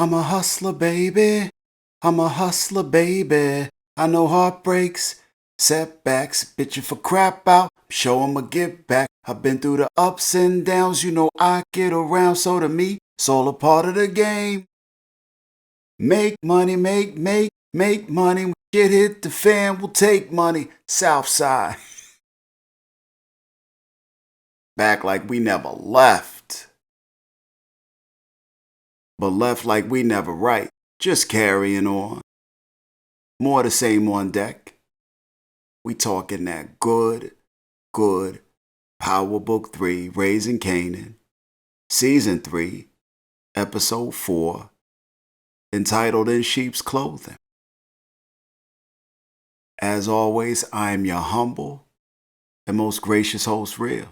I'm a hustler, baby. I'm a hustler, baby. I know heartbreaks, setbacks, bitchin' for crap out. Show 'em a give back. I've been through the ups and downs. You know I get around. So to me, it's all a part of the game. Make money, make money. When shit hit the fan, we'll take money. Southside. Back like we never left. But left like we never right. Just carrying on. More the same on deck. We talking that good Power Book 3, Raising Kanan, Season 3, Episode 4, entitled In Sheep's Clothing. As always, I am your humble and most gracious host, Real.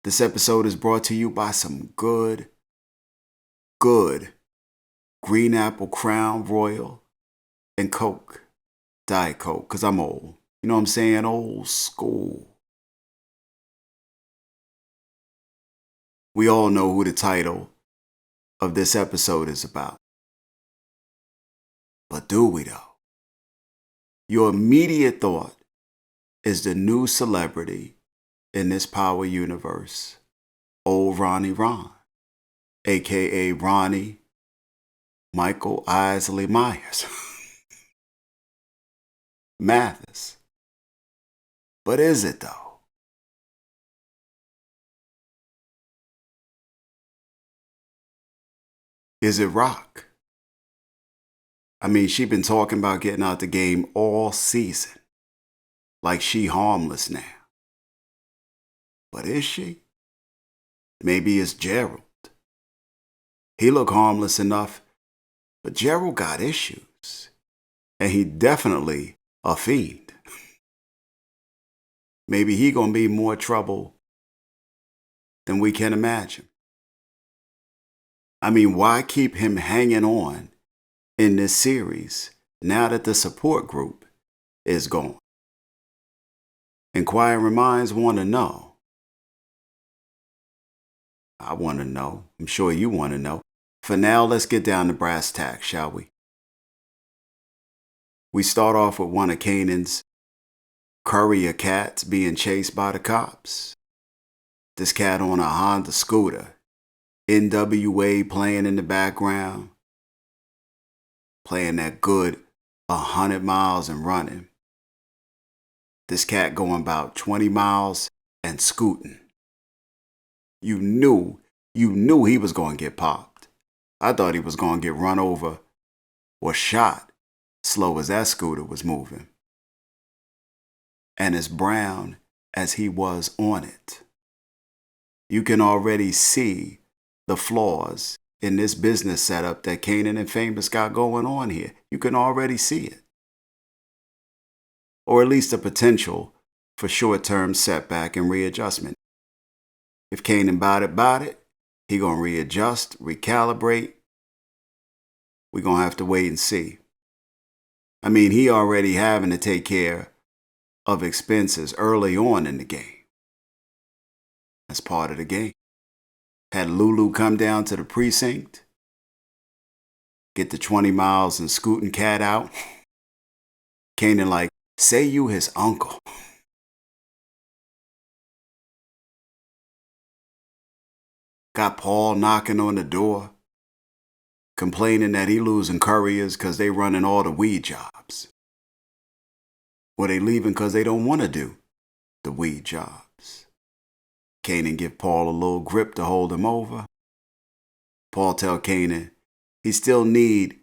This episode is brought to you by some good Green Apple Crown Royal and Coke, Diet Coke, because I'm old. You know what I'm saying? Old school. We all know who the title of this episode is about. But do we though? Your immediate thought is the new celebrity in this power universe, old Ronnie Ron, aka Ronnie Michael Isley Myers. Mathis. But is it though? Is it Rock? I mean, she been talking about getting out the game all season. Like she harmless now. But is she? Maybe it's Gerald. He look harmless enough, but Gerald got issues. And he definitely a fiend. Maybe he gonna be more trouble than we can imagine. I mean, why keep him hanging on in this series now that the support group is gone? Inquiring minds want to know. I want to know. I'm sure you want to know. For now, let's get down to brass tacks, shall we? We start off with one of Kanan's courier cats being chased by the cops. This cat on a Honda scooter. NWA playing in the background. Playing that good 100 miles and running. This cat going about 20 miles and scooting. You knew he was going to get popped. I thought he was going to get run over or shot, slow as that scooter was moving. And as brown as he was on it. You can already see the flaws in this business setup that Kanan and Famous got going on here. You can already see it. Or at least the potential for short-term setback and readjustment. If Kanan bought it, he gonna readjust, recalibrate. We gonna have to wait and see. I mean, he already having to take care of expenses early on in the game. That's part of the game. Had Lulu come down to the precinct, get the 20 miles and scooting cat out. Kanan like, say you his uncle. Got Paul knocking on the door, complaining that he losing couriers because they running all the weed jobs. Or they leaving because they don't want to do the weed jobs. Kanan give Paul a little grip to hold him over. Paul tell Kanan he still need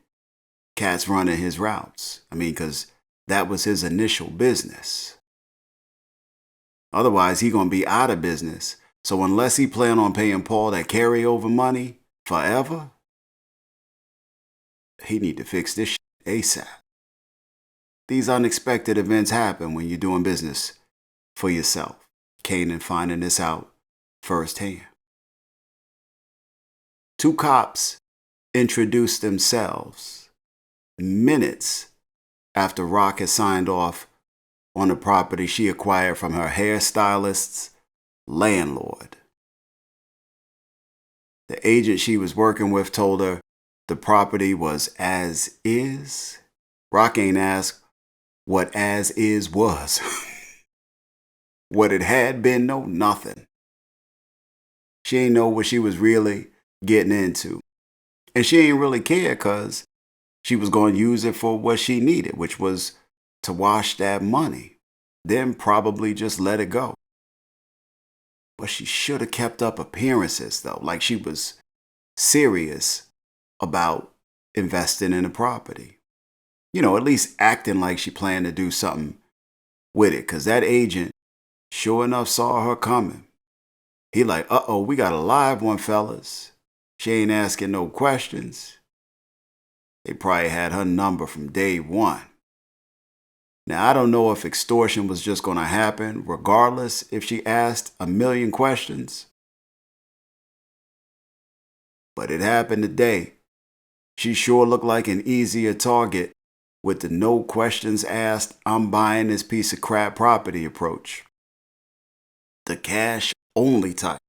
cats running his routes. I mean, because that was his initial business. Otherwise, he gonna be out of business. So unless he plan on paying Paul that carryover money forever, he need to fix this shit ASAP. These unexpected events happen when you're doing business for yourself. Kanan finding this out firsthand. Two cops introduced themselves minutes after Rock had signed off on the property she acquired from her hairstylist's landlord. The agent she was working with told her the property was as is. Rock ain't asked what as is was. What it had been, no nothing. She ain't know what she was really getting into. And she ain't really care because she was going to use it for what she needed, which was to wash that money. Then probably just let it go. But she should have kept up appearances, though, like she was serious about investing in the property. You know, at least acting like she planned to do something with it, because that agent sure enough saw her coming. He like, uh-oh, we got a live one, fellas. She ain't asking no questions. They probably had her number from day one. Now, I don't know if extortion was just going to happen regardless if she asked a million questions. But it happened today. She sure looked like an easier target with the no questions asked, I'm buying this piece of crap property approach. The cash only type.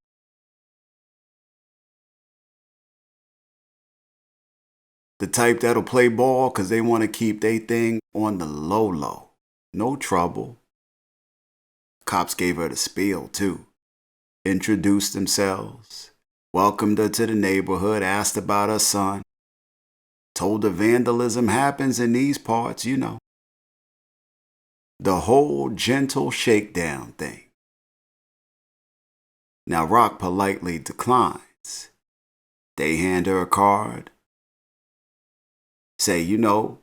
The type that'll play ball because they want to keep their thing on the low. No trouble. Cops gave her the spiel, too. Introduced themselves, welcomed her to the neighborhood, asked about her son, told her vandalism happens in these parts, you know. The whole gentle shakedown thing. Now Rock politely declines. They hand her a card. Say, you know,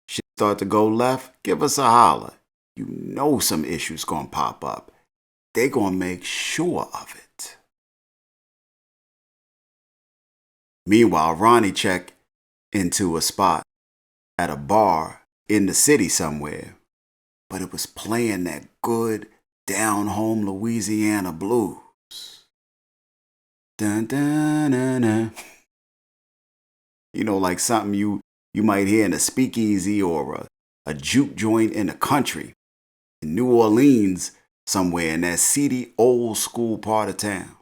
shit start to go left, give us a holler. You know some issues gonna pop up. They gonna make sure of it. Meanwhile, Ronnie checked into a spot at a bar in the city somewhere, but it was playing that good down-home Louisiana blues. Dun, dun, dun, dun. You know, like something you might hear in a speakeasy or a juke joint in the country, in New Orleans somewhere in that seedy old school part of town.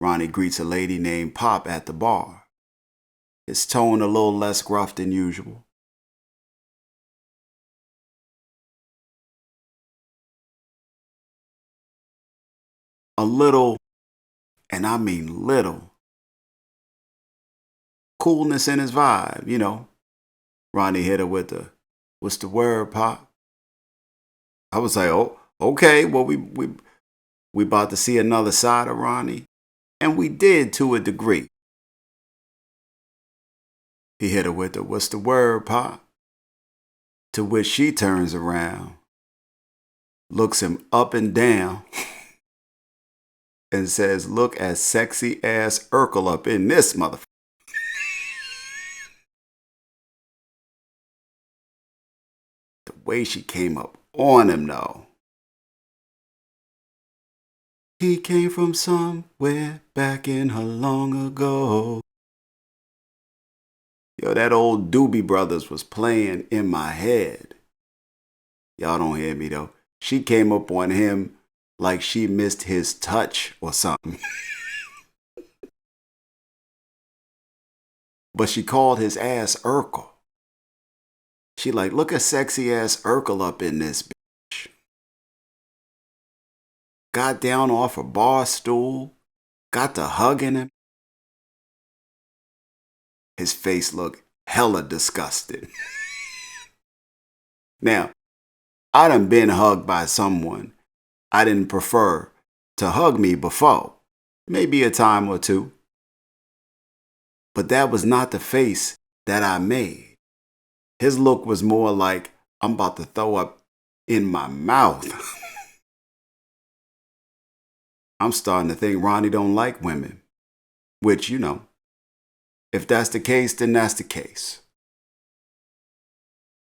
Ronnie greets a lady named Pop at the bar. His tone a little less gruff than usual. A little, and I mean little, coolness in his vibe, you know. Ronnie hit her with the, what's the word, Pop? I was like, oh, okay, well, we about to see another side of Ronnie. And we did to a degree. He hit her with the, what's the word, Pop? To which she turns around, looks him up and down, and says, look at sexy ass Urkel up in this motherfucker. The way she came up on him, though. He came from somewhere back in her long ago. Yo, that old Doobie Brothers was playing in my head. Y'all don't hear me, though. She came up on him like she missed his touch or something. But she called his ass Urkel. She like, look at sexy ass Urkel up in this bitch. Got down off a bar stool, got to hugging him. His face looked hella disgusted. Now, I done been hugged by someone I didn't prefer to hug me before. Maybe a time or two. But that was not the face that I made. His look was more like, I'm about to throw up in my mouth. I'm starting to think Ronnie don't like women. Which, you know, if that's the case, then that's the case.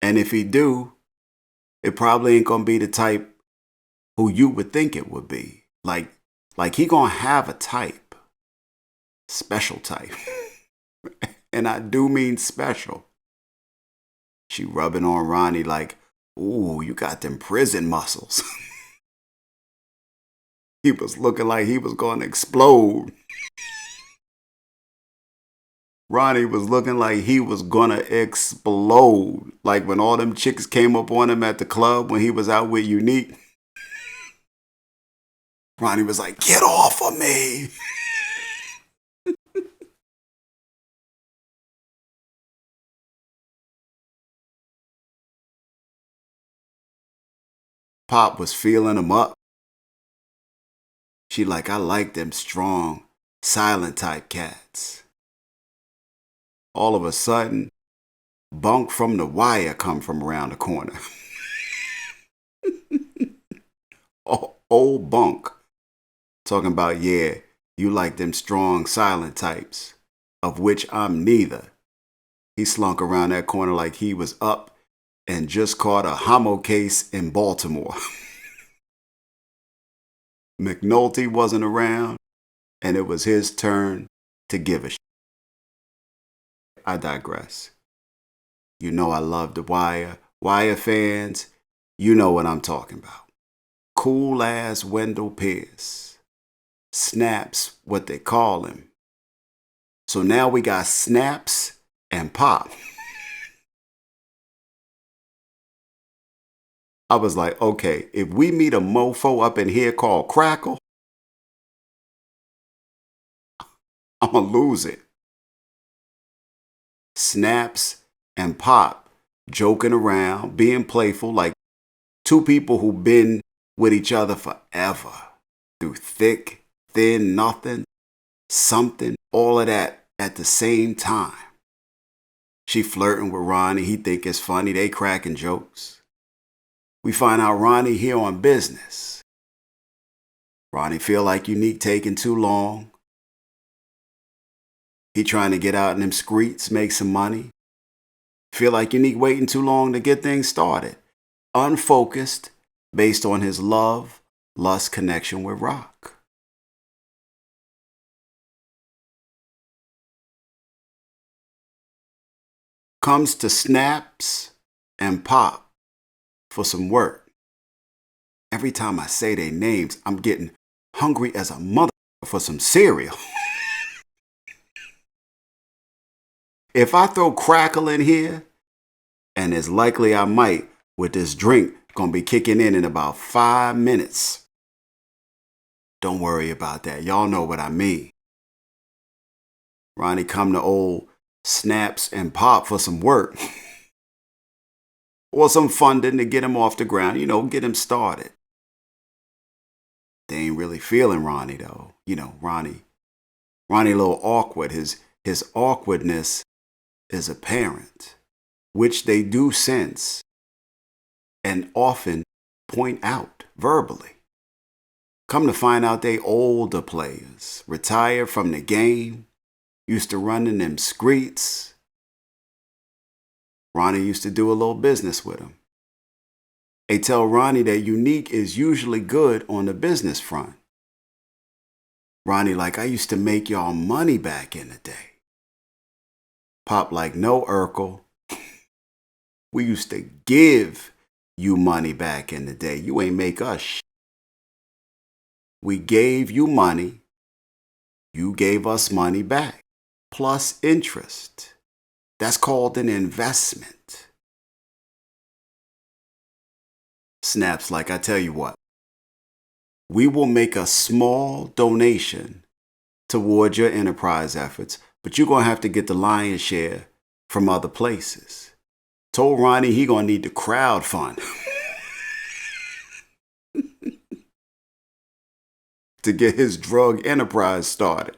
And if he do, it probably ain't gonna be the type who you would think it would be. Like he gonna have a type. Special type. And I do mean special. She rubbing on Ronnie like, ooh, you got them prison muscles. He was looking like he was going to explode. Ronnie was looking like he was going to explode. Like when all them chicks came up on him at the club when he was out with Unique. Ronnie was like, get off of me. Pop was feeling him up. She like, I like them strong, silent type cats. All of a sudden, Bunk from The Wire come from around the corner. Old Bunk. Talking about, yeah, you like them strong, silent types, of which I'm neither. He slunk around that corner like he was up and just caught a homo case in Baltimore. McNulty wasn't around, and it was his turn to give a shit. I digress. You know I love The Wire. Wire fans, you know what I'm talking about. Cool ass Wendell Pierce. Snaps, what they call him. So now we got Snaps and Pop. I was like, okay, if we meet a mofo up in here called Crackle, I'm gonna lose it. Snaps and Pop joking around, being playful like two people who've been with each other forever. Through thick, thin, nothing, something, all of that at the same time. She flirting with Ronnie, he think it's funny, they cracking jokes. We find out Ronnie here on business. Ronnie feel like Unique taking too long. He trying to get out in them streets, make some money. Feel like Unique waiting too long to get things started. Unfocused, based on his love, lust connection with Rock. Comes to Snaps and Pop for some work. Every time I say their names, I'm getting hungry as a mother for some cereal. If I throw Crackle in here, and it's likely I might, with this drink gonna be kicking in about 5 minutes. Don't worry about that. Y'all know what I mean. Ronnie come to old Snaps and Pop for some work. Or some funding to get him off the ground, you know, get him started. They ain't really feeling Ronnie though. You know, Ronnie a little awkward. His awkwardness is apparent, which they do sense and often point out verbally. Come to find out they older players, retired from the game, used to run in them streets. Ronnie used to do a little business with him. They tell Ronnie that Unique is usually good on the business front. Ronnie like, I used to make y'all money back in the day. Pop like, no, Urkel. We used to give you money back in the day. You ain't make us shit. We gave you money. You gave us money back. Plus interest. That's called an investment. Snaps like, I tell you what. We will make a small donation toward your enterprise efforts, but you're going to have to get the lion's share from other places. Told Ronnie he going to need to crowdfund to get his drug enterprise started.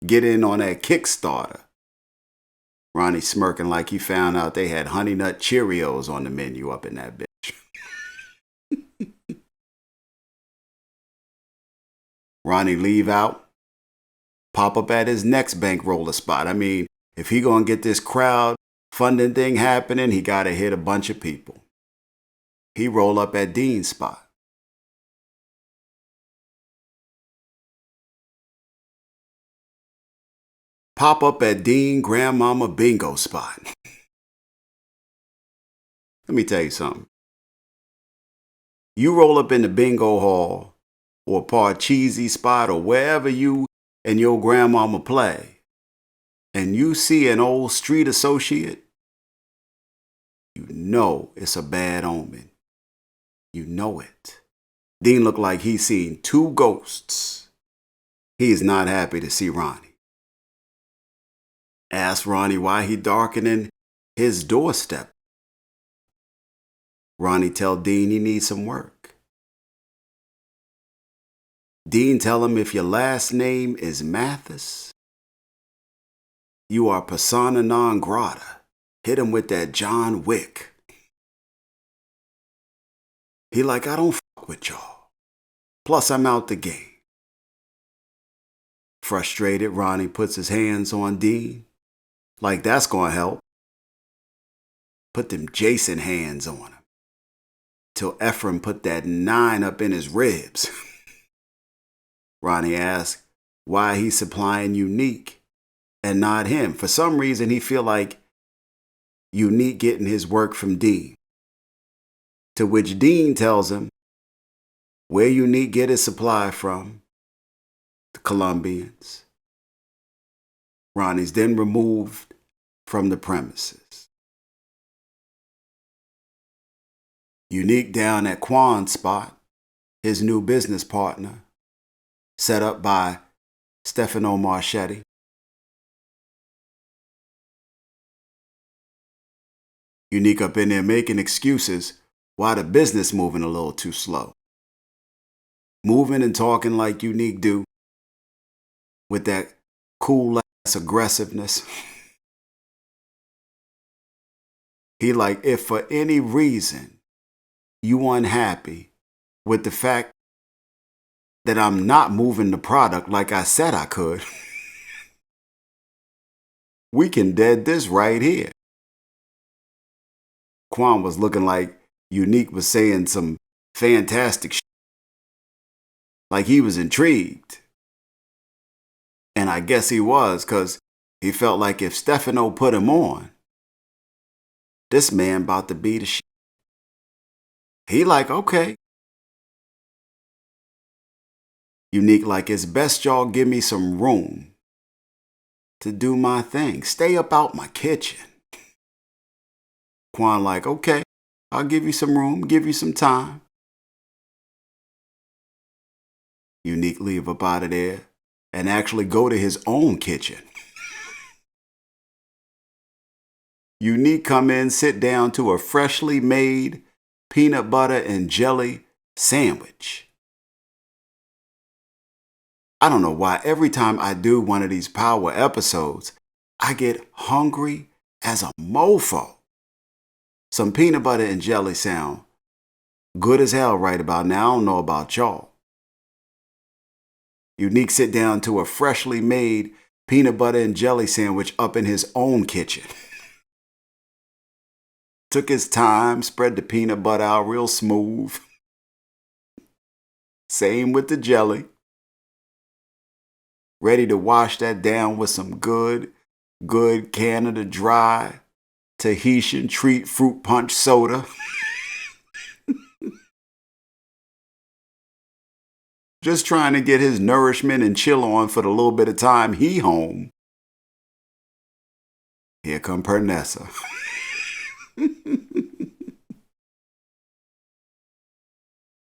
Get in on that Kickstarter. Ronnie smirking like he found out they had Honey Nut Cheerios on the menu up in that bitch. Ronnie leave out, pop up at his next bankroller spot. I mean, if he gonna get this crowd funding thing happening, he gotta hit a bunch of people. He roll up at Dean's spot. Pop up at Dean Grandmama Bingo spot. Let me tell you something. You roll up in the bingo hall or Parcheesi spot or wherever you and your grandmama play, and you see an old street associate, you know it's a bad omen. You know it. Dean looked like he's seen two ghosts. He is not happy to see Ronnie. Ask Ronnie why he darkening his doorstep. Ronnie tell Dean he needs some work. Dean tell him if your last name is Mathis, you are persona non grata. Hit him with that John Wick. He like, I don't fuck with y'all. Plus, I'm out the game. Frustrated, Ronnie puts his hands on Dean. Like that's gonna help. Put them Jason hands on him. Till Ephraim put that 9 up in his ribs. Ronnie asks why he's supplying Unique and not him. For some reason, he feel like Unique getting his work from Dean. To which Dean tells him where Unique get his supply from. The Colombians. Ronnie's then removed from the premises. Unique down at Quan's spot, his new business partner, set up by Stefano Marchetti. Unique up in there making excuses why the business moving a little too slow. Moving and talking like Unique do, with that cool ass aggressiveness. He like, if for any reason you unhappy with the fact that I'm not moving the product like I said I could, we can dead this right here. Quan was looking like Unique was saying some fantastic shit. Like he was intrigued. And I guess he was, because he felt like if Stefano put him on, this man about to be the shit. He like, okay. Unique like, it's best y'all give me some room to do my thing. Stay up out my kitchen. Quan like, okay, I'll give you some room, give you some time. Unique leave up out of there and actually go to his own kitchen. Unique come in, sit down to a freshly made peanut butter and jelly sandwich. I don't know why every time I do one of these power episodes, I get hungry as a mofo. Some peanut butter and jelly sound good as hell right about now. I don't know about y'all. Unique sit down to a freshly made peanut butter and jelly sandwich up in his own kitchen. Took his time, spread the peanut butter out real smooth. Same with the jelly. Ready to wash that down with some good Canada Dry Tahitian treat fruit punch soda. Just trying to get his nourishment and chill on for the little bit of time he home. Here come Pernessa.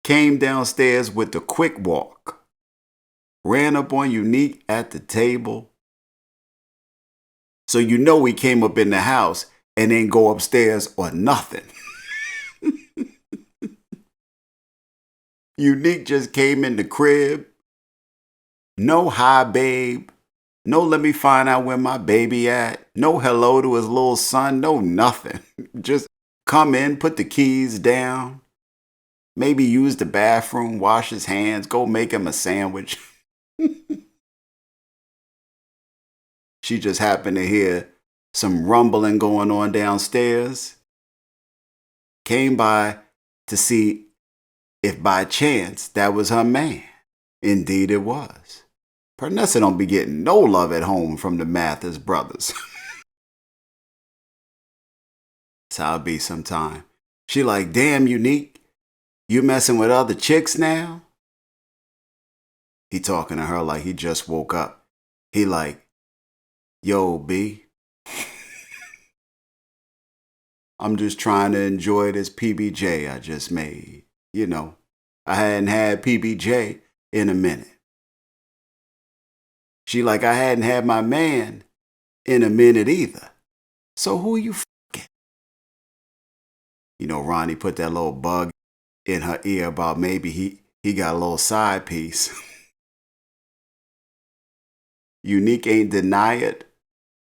Came downstairs with the quick walk. Ran up on Unique at the table. So you know he came up in the house and didn't go upstairs or nothing. Unique just came in the crib. No hi, babe. No let me find out where my baby at. No hello to his little son. No nothing. Just come in, put the keys down. Maybe use the bathroom, wash his hands, go make him a sandwich. She just happened to hear some rumbling going on downstairs. Came by to see if by chance that was her man. Indeed it was. Pernessa don't be getting no love at home from the Mathis brothers. That's how it be sometime. She like, damn, Unique, you messing with other chicks now? He talking to her like he just woke up. He like, yo, B, I'm just trying to enjoy this PBJ I just made. You know, I hadn't had PBJ in a minute. She like, I hadn't had my man in a minute either. So who you fucking? You know, Ronnie put that little bug in her ear about maybe he got a little side piece. Unique ain't deny it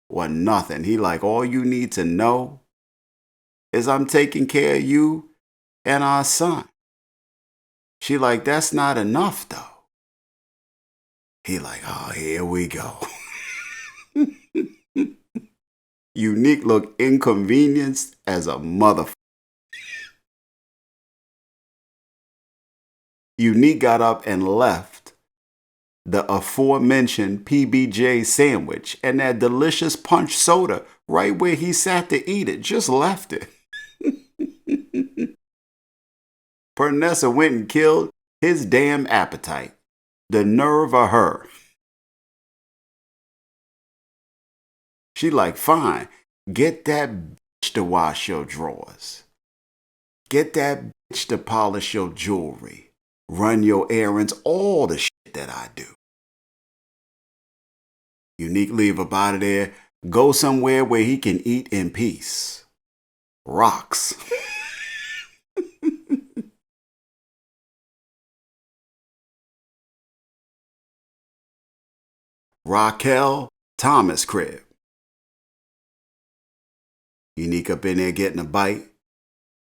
or nothing. He like, all you need to know is I'm taking care of you and our son. She like, that's not enough though. He like, oh, here we go. Unique look inconvenienced as a motherfucker. Unique got up and left the aforementioned PBJ sandwich and that delicious punch soda right where he sat to eat it. Just left it. PERNESSA went and killed his damn appetite. The nerve of her. She like, fine, get that bitch to wash your drawers. Get that bitch to polish your jewelry. Run your errands, all the shit that I do. Unique leave up out of there. Go somewhere where he can eat in peace. Rocks. Raquel Thomas crib. Unique up in there getting a bite.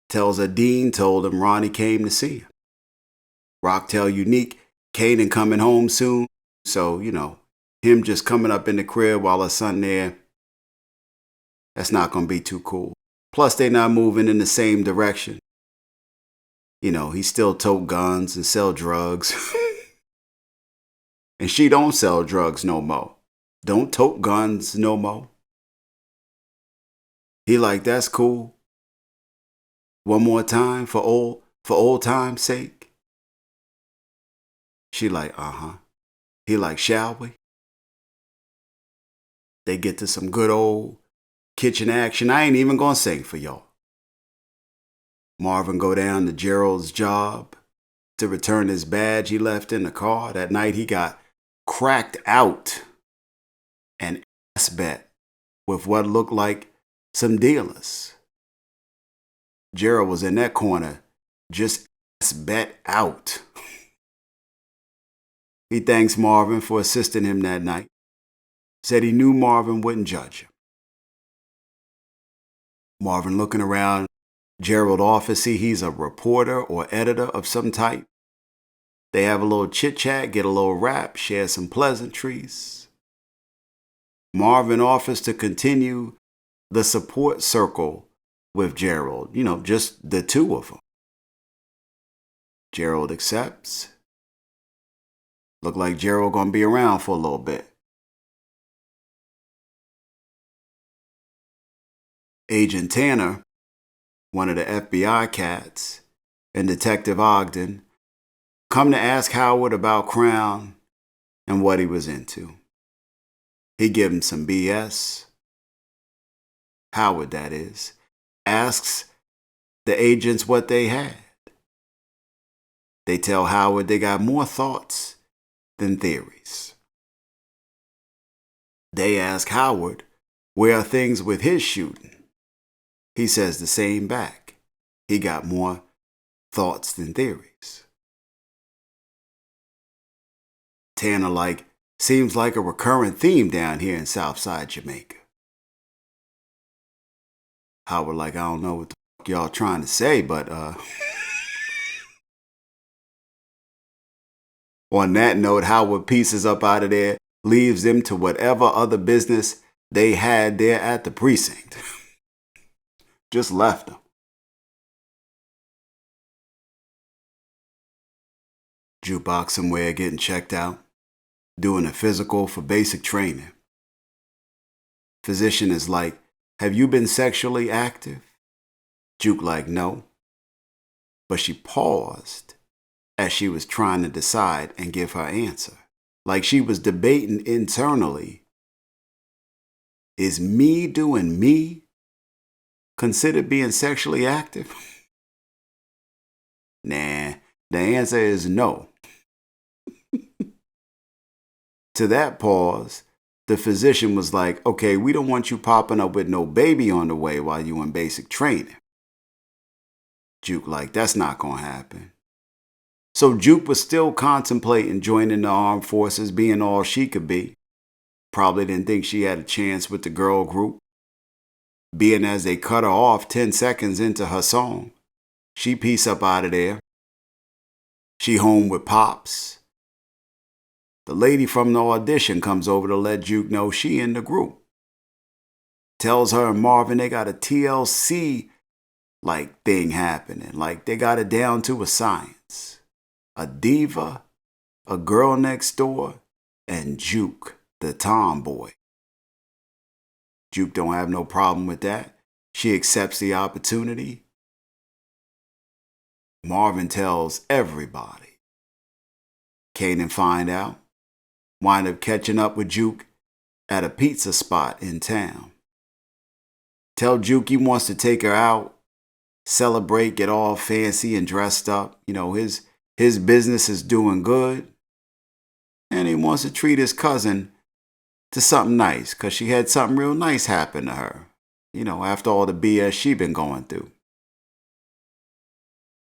Tells her Dean told him Ronnie came to see him. Rock tell Unique Kanan coming home soon. So, you know, him just coming up in the crib while her son there, that's not going to be too cool. Plus, they not moving in the same direction. You know, he still tote guns and sell drugs. And she don't sell drugs no more. Don't tote guns no more. He like, that's cool. One more time for old time's sake. She like, uh-huh. He like, shall we? They get to some good old kitchen action. I ain't even gonna sing for y'all. Marvin go down to Gerald's job to return his badge he left in the car. That night he got cracked out and ass bet with what looked like some dealers. Gerald was in that corner, just ass bet out. He thanks Marvin for assisting him that night. Said he knew Marvin wouldn't judge him. Marvin looking around Gerald's office, see he's a reporter or editor of some type. They have a little chit-chat, get a little rap, share some pleasantries. Marvin offers to continue the support circle with Gerald, you know, just the two of them. Gerald accepts. Look like Gerald gonna be around for a little bit. Agent Tanner, one of the FBI cats, and Detective Ogden come to ask Howard about Crown and what he was into. He gives him some BS. Howard, that is, asks the agents what they had. They tell Howard they got more thoughts than theories. They ask Howard, where are things with his shooting? He says the same back. He got more thoughts than theories. Tanner like, seems like a recurrent theme down here in Southside Jamaica. Howard like, I don't know what the fuck y'all trying to say, but on that note, Howard pieces up out of there, leaves them to whatever other business they had there at the precinct. Just left them. JUKEBOX somewhere getting checked out, doing a physical for basic training. Physician is like, have you been sexually active? Juke like, no. But she paused as she was trying to decide and give her answer. Like she was debating internally, is me doing me considered being sexually active? Nah, the answer is no. To that pause, the physician was like, okay, we don't want you popping up with no baby on the way while you in basic training. Juke like, that's not gonna happen. So Juke was still contemplating joining the armed forces, being all she could be. Probably didn't think she had a chance with the girl group. Being as they cut her off 10 seconds into her song, she peace up out of there. She home with Pops. The lady from the audition comes over to let Juke know she in the group. Tells her and Marvin they got a TLC-like thing happening. Like they got it down to a science. A diva, a girl next door, and Juke, the tomboy. Juke don't have no problem with that. She accepts the opportunity. Marvin tells everybody. Kanan find out. Wind up catching up with Juke at a pizza spot in town. Tell Juke he wants to take her out, celebrate, get all fancy and dressed up. You know, his business is doing good. And he wants to treat his cousin to something nice, because she had something real nice happen to her, you know, after all the BS she been going through.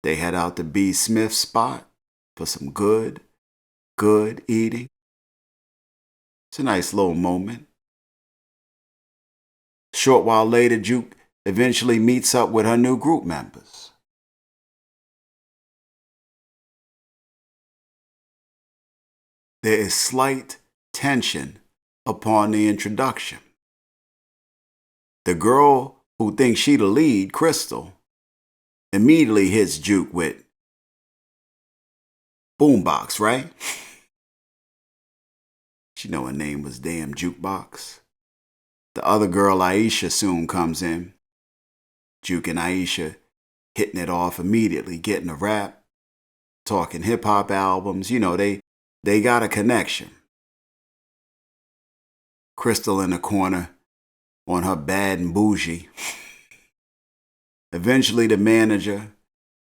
They head out to B. Smith's spot for some good eating. It's a nice little moment. Short while later, Juke eventually meets up with her new group members. There is slight tension upon the introduction. The girl who thinks she the lead, Crystal, immediately hits Juke with boombox, right? She know her name was damn Jukebox. The other girl, Aisha, soon comes in. Juke and Aisha hitting it off immediately, getting a rap, talking hip-hop albums. You know, they got a connection. Crystal in the corner on her bad and bougie. Eventually the manager,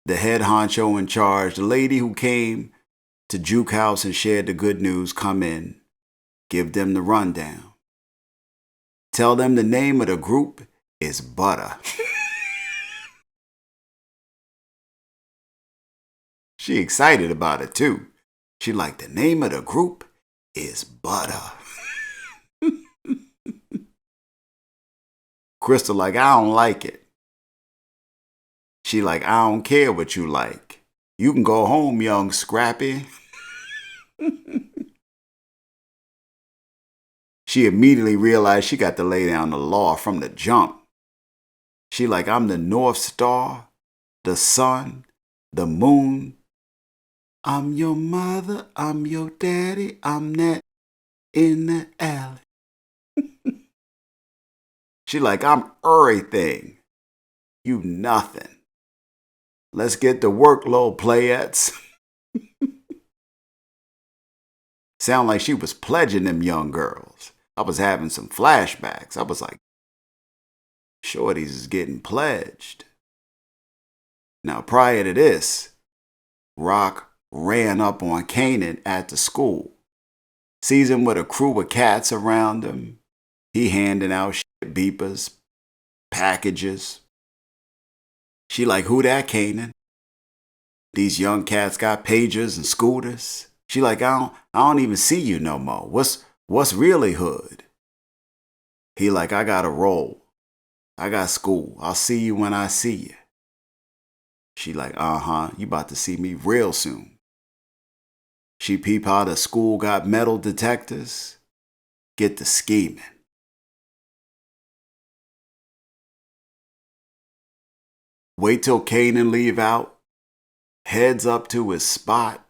the head honcho in charge, the lady who came to Juke House and shared the good news, come in, give them the rundown. Tell them the name of the group is BADA. She excited about it too. She like, the name of the group is BADA. Crystal like, I don't like it. She like, I don't care what you like. You can go home, young Scrappy. She immediately realized she got to lay down the law from the jump. She like, I'm the North Star, the sun, the moon. I'm your mother, I'm your daddy, I'm that in the alley. She like, I'm everything. You nothing. Let's get to work, little playettes. Sound like she was pledging them young girls. I was having some flashbacks. I was like, shorties is getting pledged. Now, prior to this, Rock ran up on Kanan at the school. Sees him with a crew of cats around him. He handing out shit, beepers, packages. She like, who that, Kanan? These young cats got pagers and scooters. She like, I don't even see you no more. What's really hood? He like, I gotta roll. I got school. I'll see you when I see you. She like, you about to see me real soon. She peep how the school got metal detectors. Get to scheming. Wait till Kanan leave out. Heads up to his spot.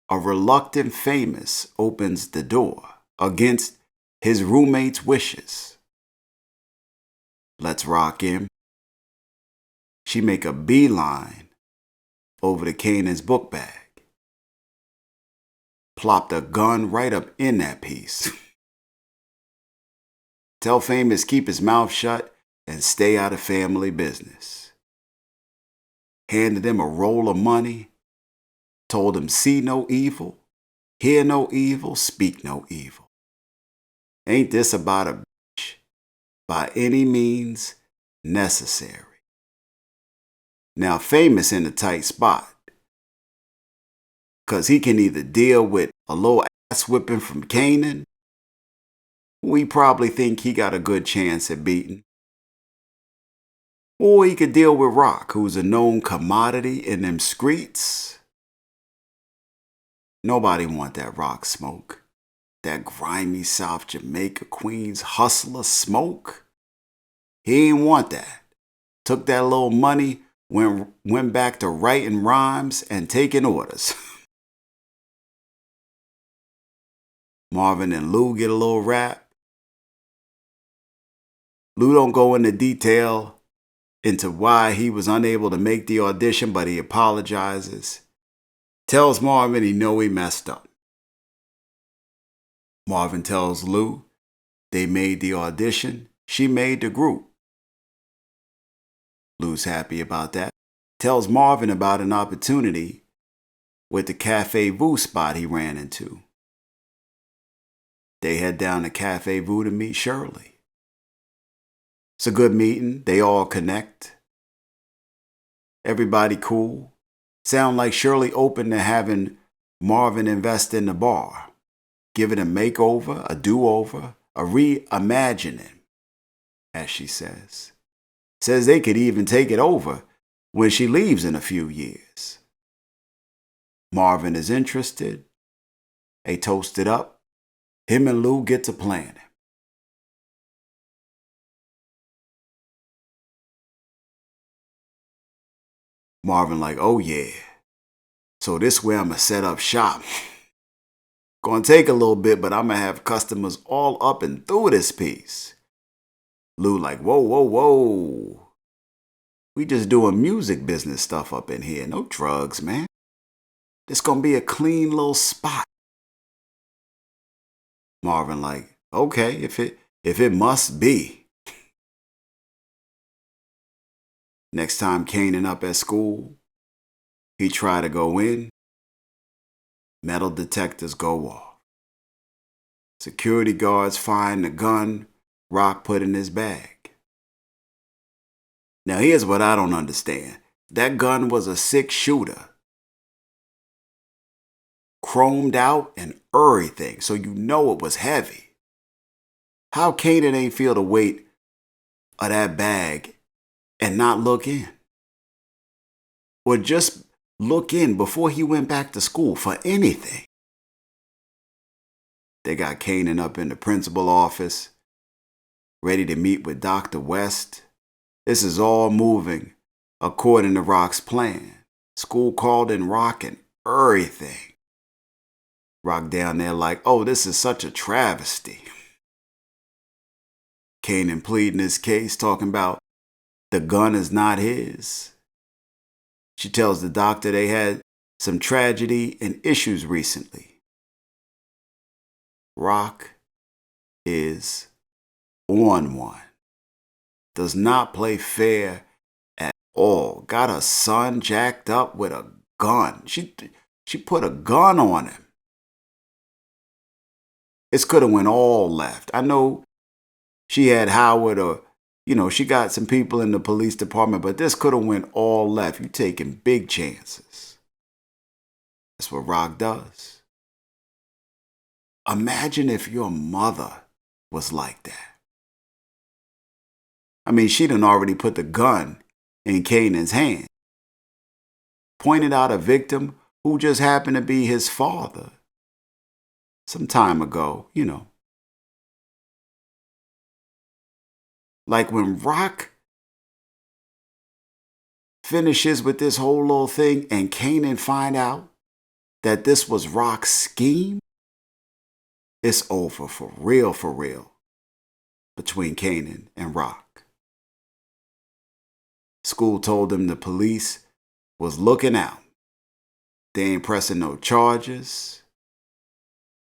A reluctant famous opens the door against his roommate's wishes. Let's rock him. She make a beeline over to Kanan's book bag. Plopped a gun right up in that piece. Tell Famous keep his mouth shut and stay out of family business. Handed him a roll of money. Told him see no evil, hear no evil, speak no evil. Ain't this about a bitch by any means necessary. Now Famous in a tight spot, 'cause he can either deal with a little ass whipping from Kanan, we probably think he got a good chance at beating, or he could deal with Rock, who's a known commodity in them streets. Nobody want that Rock smoke. That grimy South Jamaica Queens hustler smoke. He ain't want that. Took that little money, went back to writing rhymes and taking orders. Marvin and Lou get a little rap. Lou don't go into detail into why he was unable to make the audition, but he apologizes. Tells Marvin he know he messed up. Marvin tells Lou they made the audition, she made the group. Lou's happy about that. Tells Marvin about an opportunity with the Cafe Vu spot he ran into. They head down to Cafe Vu to meet Shirley. It's a good meeting. They all connect. Everybody cool. Sound like Shirley open to having Marvin invest in the bar. Give it a makeover, a do-over, a reimagining, as she says. Says they could even take it over when she leaves in a few years. Marvin is interested. They toast it up. Him and Lou get to planning. Marvin like, oh yeah, so this way I'ma set up shop. Gonna take a little bit, but I'ma have customers all up and through this piece. Lou like, whoa, whoa, whoa. We just doing music business stuff up in here, no drugs, man. This gonna be a clean little spot. Marvin like, okay, if it must be. Next time Kanan up at school, he try to go in, metal detectors go off. Security guards find the gun Rock put in his bag. Now here's what I don't understand. That gun was a 6-shooter. Chromed out and everything, so you know it was heavy. How Kanan ain't feel the weight of that bag and not look in? Or just look in before he went back to school for anything. They got Kanan up in the principal office, ready to meet with Dr. West. This is all moving according to Rock's plan. School called in Rock and everything. Rock down there like, oh, this is such a travesty. Kanan pleading his case, talking about the gun is not his. She tells the doctor they had some tragedy and issues recently. Rock is on one. Does not play fair at all. Got a son jacked up with a gun. She put a gun on him. This could have went all left. I know she had Howard or, she got some people in the police department, but this could have went all left. You taking big chances. That's what Rock does. Imagine if your mother was like that. I mean, she done already put the gun in Kanan's hand. Pointed out a victim who just happened to be his father. Some time ago, Like when Rock finishes with this whole little thing and Kanan find out that this was Rock's scheme, it's over for real, between Kanan and Rock. School told him the police was looking out. They ain't pressing no charges.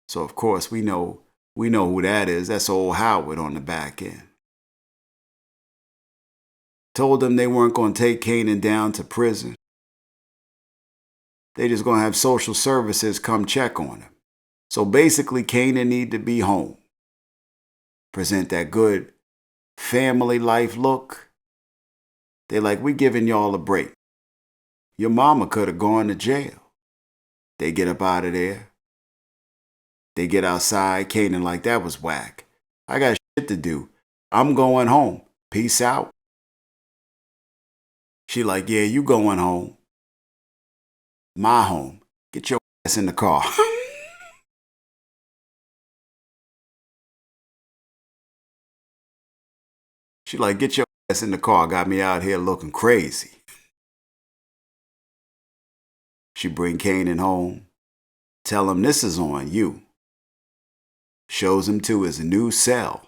So of course we know who that is. That's old Howard on the back end. Told them they weren't going to take Kanan down to prison. They just going to have social services come check on him. So basically Kanan need to be home. Present that good family life look. They like, we giving y'all a break. Your mama could have gone to jail. They get up out of there. They get outside. Kanan like, that was whack. I got shit to do. I'm going home. Peace out. She like, yeah, you going home. My home. Get your ass in the car. She like, get your ass in the car. Got me out here looking crazy. She bring Kanan home. Tell him this is on you. Shows him to his new cell.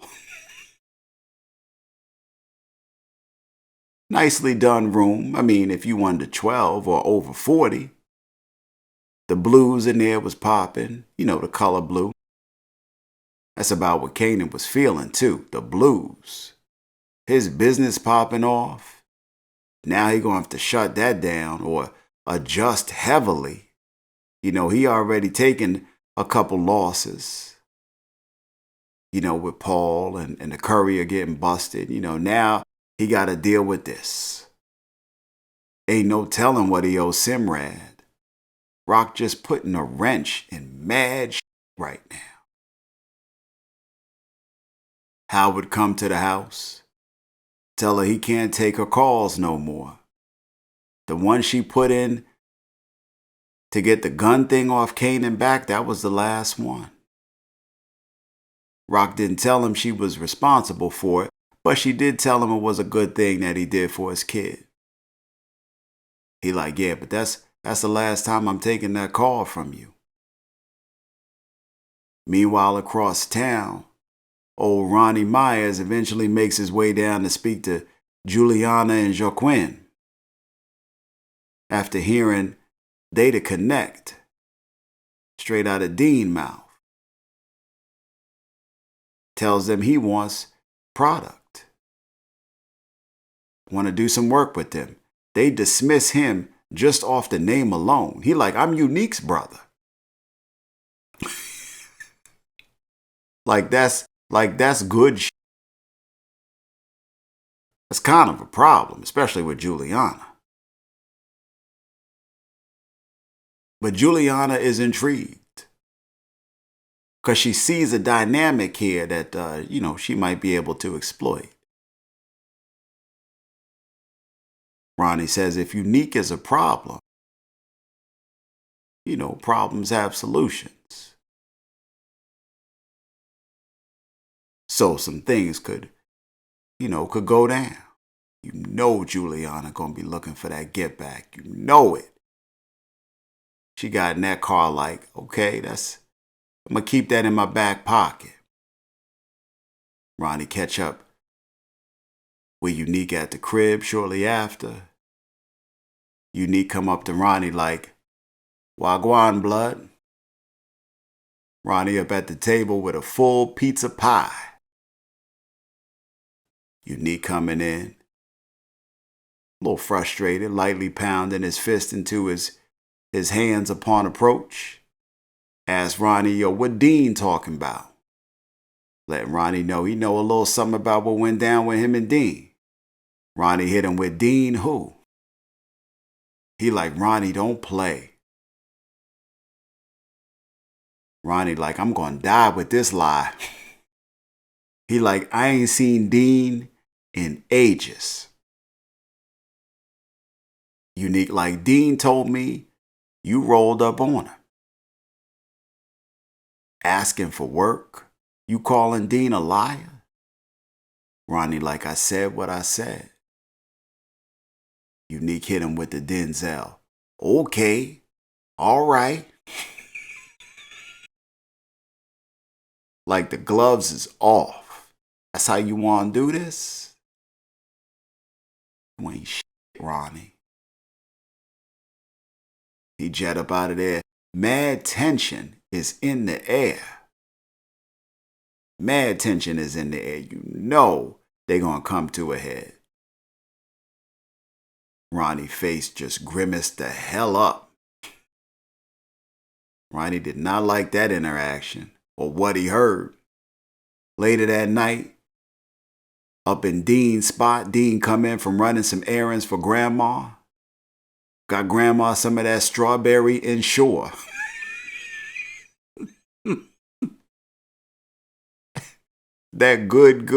Nicely done room. I mean, if you under 12 or over 40. The blues in there was popping. You know, the color blue. That's about what Kanan was feeling too. The blues. His business popping off. Now he gonna have to shut that down or adjust heavily. You know, he already taken a couple losses. You know, with Paul and the courier getting busted. You know, now he got to deal with this. Ain't no telling what he owes Simrad. Rock just putting a wrench in mad shit right now. Howard come to the house. Tell her he can't take her calls no more. The one she put in to get the gun thing off Kanan back, that was the last one. Rock didn't tell him she was responsible for it, but she did tell him it was a good thing that he did for his kid. He like, yeah, but that's the last time I'm taking that call from you. Meanwhile, across town, old Ronnie Myers eventually makes his way down to speak to Juliana and Joaquin. After hearing they to connect, straight out of Dean's mouth. Tells them he wants product. Want to do some work with them. They dismiss him just off the name alone. He like, I'm Unique's brother. like that's good shit. That's kind of a problem, especially with Juliana. But Juliana is intrigued. Because she sees a dynamic here that, you know, she might be able to exploit. Ronnie says if Unique is a problem, you know, problems have solutions. So some things could go down. You know Juliana gonna be looking for that get back. You know it. She got in that car like, okay, I'm going to keep that in my back pocket. Ronnie catch up with Unique at the crib shortly after. Unique come up to Ronnie like, Wagwan, blood. Ronnie up at the table with a full pizza pie. Unique coming in. A little frustrated, lightly pounding his fist into his hands upon approach. Asked Ronnie, yo, what Dean talking about? Letting Ronnie know he know a little something about what went down with him and Dean. Ronnie hit him with Dean who? He like, Ronnie, don't play. Ronnie like, I'm gonna die with this lie. He like, I ain't seen Dean in ages. Unique like, Dean told me you rolled up on him. Asking for work? You calling Dean a liar? Ronnie like, I said what I said. Unique hit him with the Denzel. Okay, all right. Like the gloves is off. That's how you want to do this? You ain't shit, Ronnie. He jet up out of there. Mad tension is in the air. Mad tension is in the air. You know they're going to come to a head. Ronnie's face just grimaced the hell up. Ronnie did not like that interaction or what he heard. Later that night, up in Dean's spot, Dean come in from running some errands for Grandma. Got Grandma some of that strawberry Ensure. That good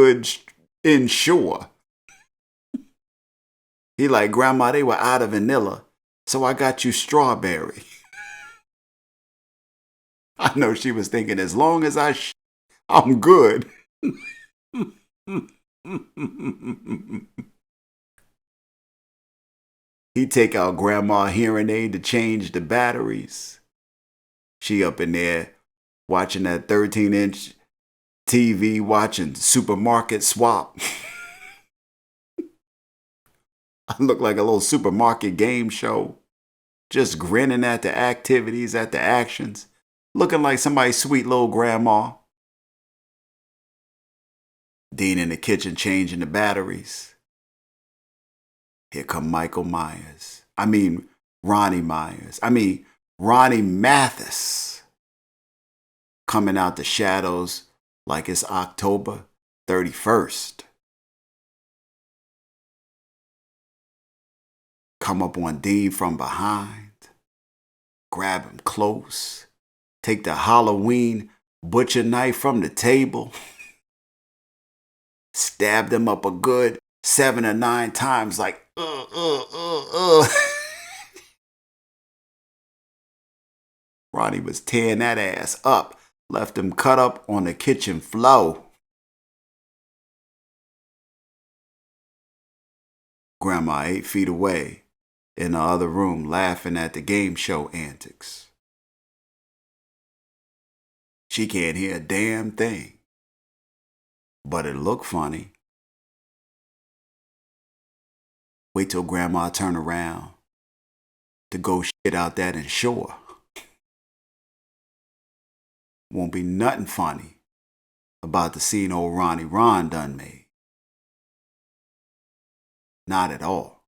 Ensure. He like, Grandma, they were out of vanilla, so I got you strawberry. I know she was thinking, as long as I'm good. He take out Grandma's hearing aid to change the batteries. She up in there watching that 13-inch TV, watching Supermarket Swap. I look like a little supermarket game show. Just grinning at the activities, at the actions. Looking like somebody's sweet little grandma. Dean in the kitchen changing the batteries. Here come Ronnie Mathis. Coming out the shadows like it's October 31st. Come up on Dean from behind. Grab him close. Take the Halloween butcher knife from the table. Stabbed him up a good 7 or 9 times like, Ronnie was tearing that ass up. Left him cut up on the kitchen floor. Grandma 8 feet away in the other room laughing at the game show antics. She can't hear a damn thing. But it looked funny. Wait till Grandma turn around to go shit out that Ensure. Won't be nothing funny about the scene old Ron done made. Not at all.